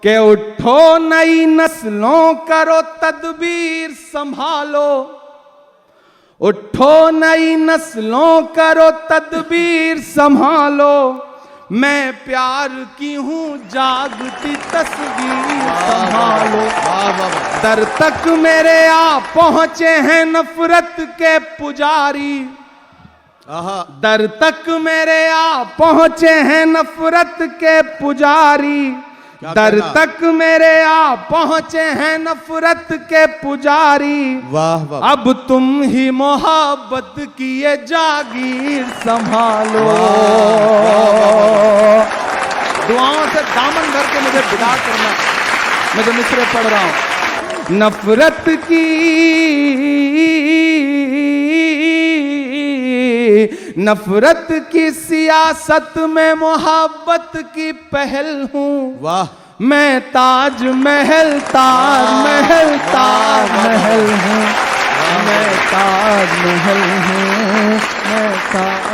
के उठो नई नस्लों करो तदबीर संभालो, उठो नई नस्लों करो तदबीर संभालो, मैं प्यार की हूँ जागती तस्वीर संभालो। दर तक मेरे आ पहुंचे हैं नफरत के पुजारी, दर तक मेरे आ पहुंचे हैं नफरत के पुजारी, दर तक मेरे आ पहुंचे हैं नफरत के पुजारी। वाह वाह। अब तुम ही मोहब्बत की ये जागीर संभालो। दुआओं से दामन भर के मुझे विदा करना, मैं जो मिसरे पढ़ रहा हूं। नफरत की नफरत की सियासत में मोहब्बत की पहल हूँ। वाह। मैं ताज महल ताज महल ताज महल हूँ, मैं ताज महल हूँ, मैं ताज